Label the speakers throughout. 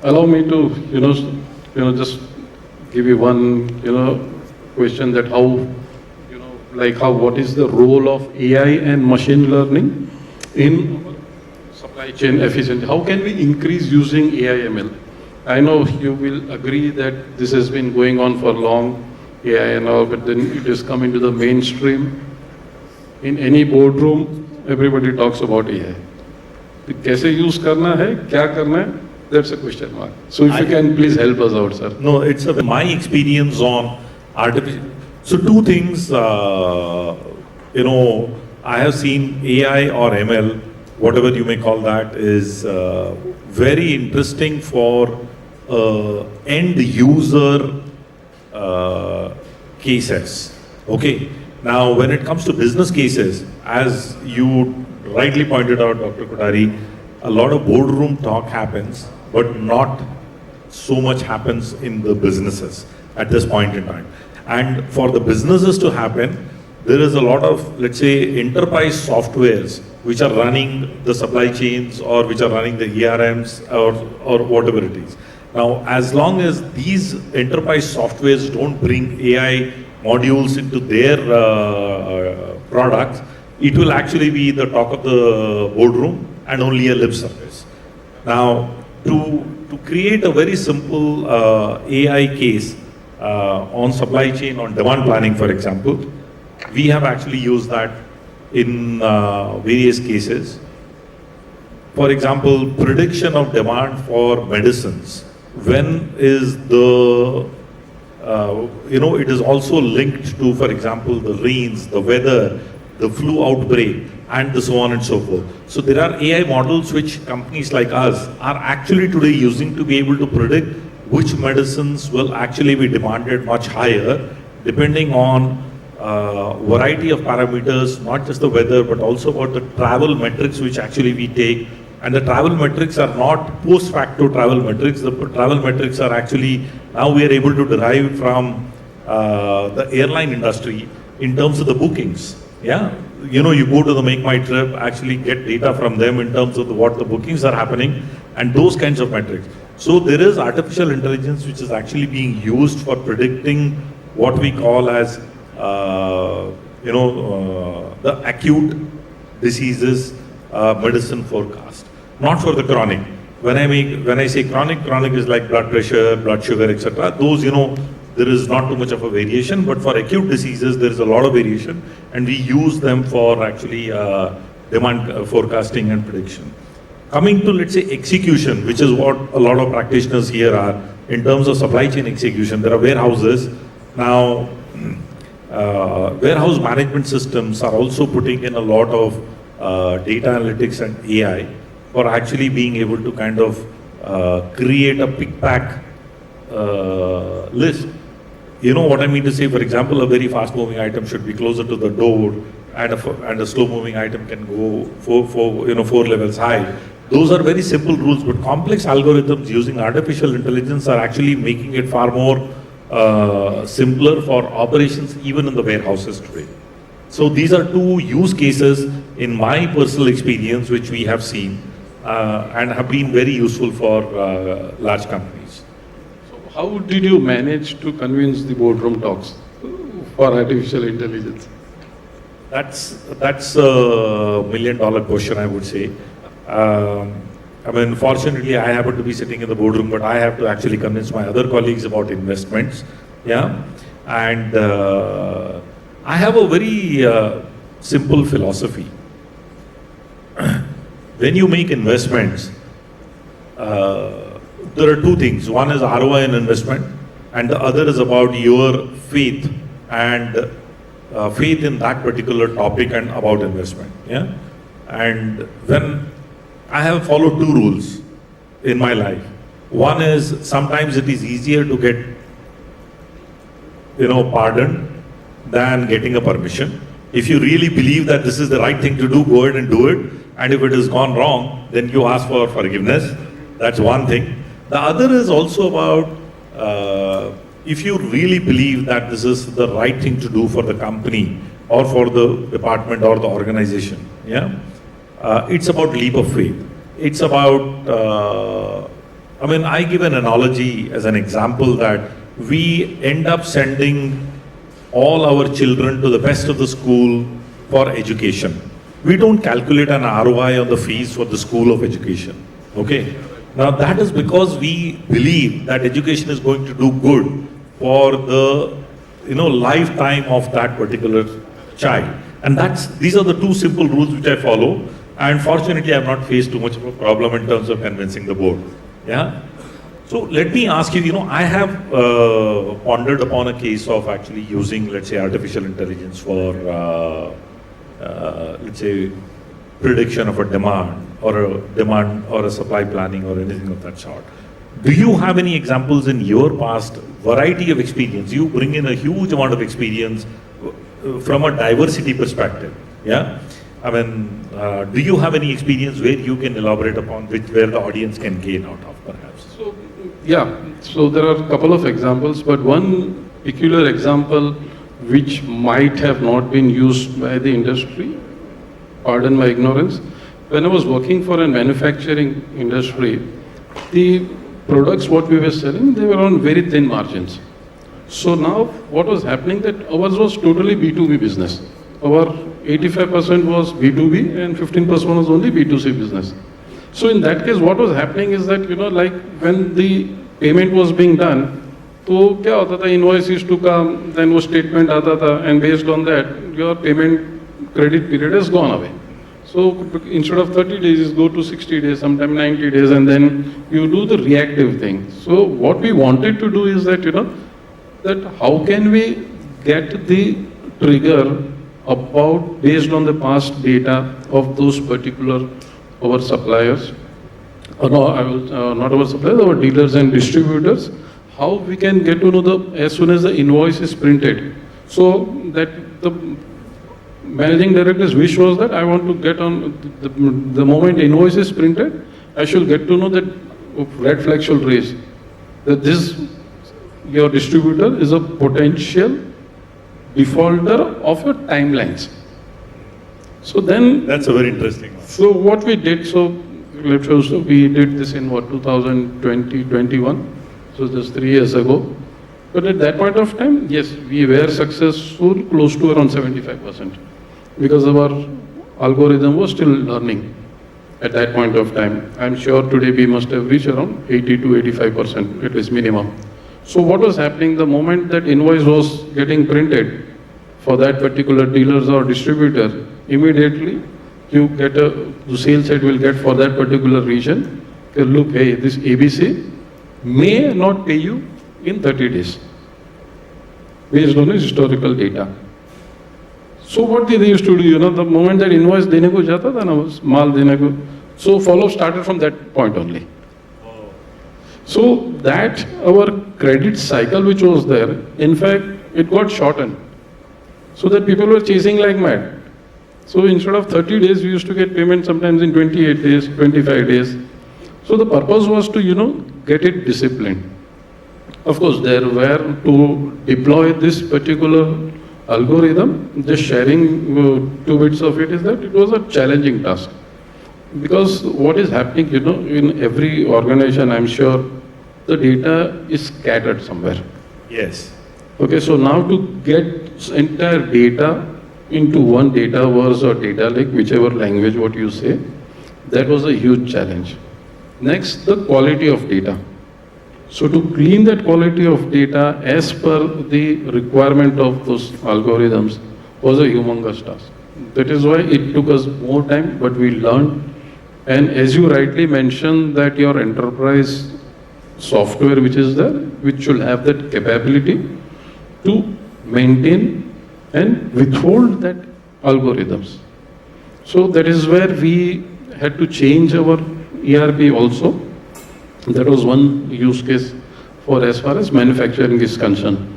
Speaker 1: Allow me to, just give you one, question that how, what is the role of AI and machine learning in supply chain efficiency? How can we increase using AI ML? I know you will agree that this has been going on for long, AI and all, but then it is coming to the mainstream. In any boardroom, everybody talks about AI. कैसे use करना है, क्या करना है? That's a question mark. So if you can please help us out, sir.
Speaker 2: No, it's my experience on artificial. So two things, I have seen AI or ML, whatever you may call that, is very interesting for end user cases. Okay. Now, when it comes to business cases, as you rightly pointed out, Dr. Kothaari, a lot of boardroom talk happens, but not so much happens in the businesses at this point in time. And for the businesses to happen, there is a lot of, let's say, enterprise softwares which are running the supply chains or which are running the ERMs or whatever it is. Now, as long as these enterprise softwares don't bring AI modules into their products, it will actually be the talk of the boardroom and only a lip service. Now, to create a very simple AI case on supply chain, on demand planning, for example, we have actually used that in various cases. For example, prediction of demand for medicines. When is the, it is also linked to, for example, the rains, the weather, the flu outbreak, and so on and so forth. So there are AI models which companies like us are actually today using to be able to predict which medicines will actually be demanded much higher, depending on variety of parameters, not just the weather, but also about the travel metrics which actually we take. And the travel metrics are not post facto travel metrics. The travel metrics are actually, now we are able to derive from the airline industry in terms of the bookings. Yeah, you go to the Make My Trip, actually get data from them in terms of what the bookings are happening and those kinds of metrics. So there is artificial intelligence which is actually being used for predicting what we call as, the acute diseases medicine forecast, not for the chronic. When I say chronic is like blood pressure, blood sugar, etc. Those, there is not too much of a variation, but for acute diseases, there is a lot of variation, and we use them for actually demand forecasting and prediction. Coming to, let's say, execution, which is what a lot of practitioners here are, in terms of supply chain execution, there are warehouses. Now, warehouse management systems are also putting in a lot of data analytics and AI for actually being able to kind of create a pick-pack list. You know what I mean to say? For example, a very fast-moving item should be closer to the door, and a slow-moving item can go 4 levels high. Those are very simple rules, but complex algorithms using artificial intelligence are actually making it far more simpler for operations even in the warehouses today. So these are two use cases in my personal experience which we have seen and have been very useful for large companies.
Speaker 1: How did you manage to convince the boardroom talks for artificial intelligence?
Speaker 2: That's a $1 million question, I would say. Fortunately, I happen to be sitting in the boardroom, but I have to actually convince my other colleagues about investments. Yeah, and I have a very simple philosophy. When you make investments, there are two things. One is ROI in investment, and the other is about your faith and faith in that particular topic and about investment. Yeah, and when I have followed two rules in my life. One is sometimes it is easier to get, pardoned than getting a permission. If you really believe that this is the right thing to do, go ahead and do it. And if it has gone wrong, then you ask for forgiveness. That's one thing. The other is also about if you really believe that this is the right thing to do for the company or for the department or the organization. Yeah. It's about leap of faith. It's about I mean, I give an analogy as an example that we end up sending all our children to the best of the school for education. We don't calculate an ROI on the fees for the school of education. Okay? Now that is because we believe that education is going to do good for the lifetime of that particular child. And these are the two simple rules which I follow. And fortunately, I have not faced too much of a problem in terms of convincing the board. Yeah. So let me ask you, I have pondered upon a case of actually using, let's say, artificial intelligence for, let's say, prediction of a demand or a supply planning or anything of that sort. Do you have any examples in your past variety of experience? You bring in a huge amount of experience from a diversity perspective. Yeah. I mean, do you have any experience where you can elaborate upon where the audience can gain out of, perhaps?
Speaker 1: So, yeah, so there are a couple of examples, but one peculiar example which might have not been used by the industry, pardon my ignorance. When I was working for a manufacturing industry, the products what we were selling, they were on very thin margins. So now what was happening that ours was totally B2B business. Our 85% was B2B and 15% was only B2C business. So in that case, what was happening is that, like when the payment was being done, तो क्या होता था, invoice used to come, then वो statement आता था, and based on that, your payment credit period has gone away. So instead of 30 days, you go to 60 days, sometimes 90 days, and then you do the reactive thing. So what we wanted to do is that, that how can we get the trigger about based on the past data of those particular our suppliers, or no, not our suppliers, our dealers and distributors, how we can get to know as soon as the invoice is printed. So that the managing director's wish was that I want to get on, the moment invoice is printed, I should get to know that red flag should raise, that this, your distributor is a potential defaulter of your timelines. So then...
Speaker 2: That's a very interesting one.
Speaker 1: So what we did, we did this in 2020, 21, so just 3 years ago. But at that point of time, yes, we were successful close to around 75%. Because our algorithm was still learning at that point of time. I'm sure today we must have reached around 80 to 85%, at least minimum. So what was happening, the moment that invoice was getting printed for that particular dealers or distributor, immediately you get the sales side will get for that particular region, look, hey, this ABC may not pay you in 30 days, based on historical data. So what they used to do, the moment that invoice dene ko jata tha na, maal dene ko, so follow started from that point only. So that our credit cycle which was there, in fact, it got shortened. So that people were chasing like mad. So instead of 30 days, we used to get payment sometimes in 28 days, 25 days. So the purpose was to, get it disciplined. Of course, there were to deploy this particular algorithm, just sharing 2 bits of it is that it was a challenging task. Because what is happening, in every organization, I'm sure, the data is scattered somewhere.
Speaker 2: Yes.
Speaker 1: Okay, so now to get entire data into one dataverse or data lake, whichever language what you say, that was a huge challenge. Next, the quality of data. So to clean that quality of data as per the requirement of those algorithms was a humongous task. That is why it took us more time, but we learned. And as you rightly mentioned that your enterprise software which is there, which should have that capability to maintain and withhold that algorithms. So that is where we had to change our ERP also. That was one use case for as far as manufacturing is concerned.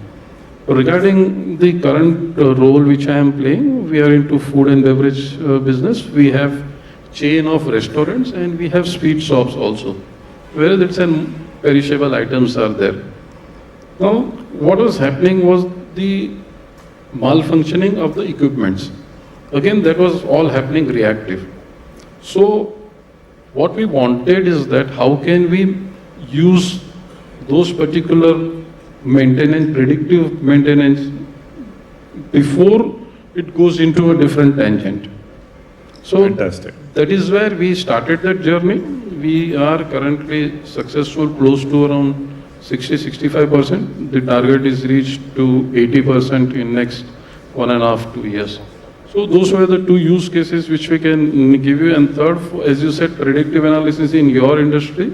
Speaker 1: Regarding the current role which I am playing, we are into food and beverage business. We have chain of restaurants and we have sweet shops also, where it's an perishable items are there. Now, what was happening was the malfunctioning of the equipments. Again, that was all happening reactive. So, what we wanted is that how can we use those particular maintenance, predictive maintenance, before it goes into a different tangent. So
Speaker 2: Fantastic.
Speaker 1: that is where we started that journey. We are currently successful close to around 60-65%. The target is reached to 80% in next 1.5-2 years. So those were the two use cases which we can give you. And third, as you said, predictive analysis in your industry.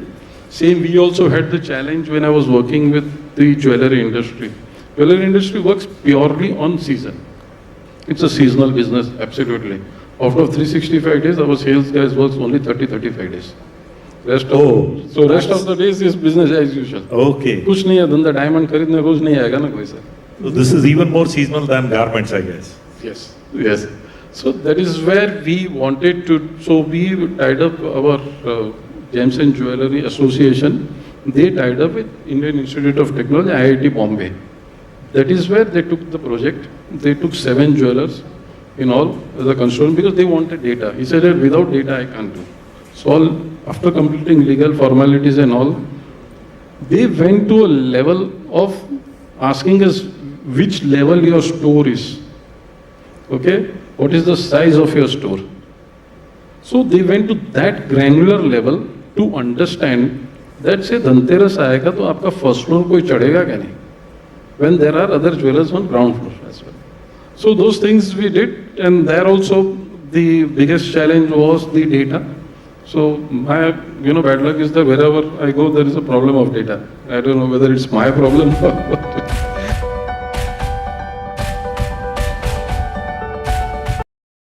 Speaker 1: Same, we also had the challenge when I was working with the jewelry industry. Jewelry industry works purely on season. It's a seasonal business, absolutely. Out of 365 days, our sales guys works only 30-35 days. Rest of the days is business as usual.
Speaker 2: Okay.
Speaker 1: कुछ नहीं है धंधा diamond खरीदने कुछ नहीं आएगा ना कोई sir.
Speaker 2: So this is even more seasonal than garments, I guess.
Speaker 1: Yes, yes. So that is where we wanted to. So we tied up our Gems and Jewelry Association. They tied up with Indian Institute of Technology, IIT Bombay. That is where they took the project. They took 7 jewelers in all as a consultant because they wanted data. He said that without data I can't do. So all, after completing legal formalities and all, they went to a level of asking us which level your store is. Okay? What is the size of your store? So they went to that granular level to understand that say Dhanteras आएगा तो आपका first floor कोई चढ़ेगा क्या नहीं? When there are other jewelers on ground floor as well. So those things we did, and there also the biggest challenge was the data. So my bad luck is that wherever I go there is a problem of data. I don't know whether it's my problem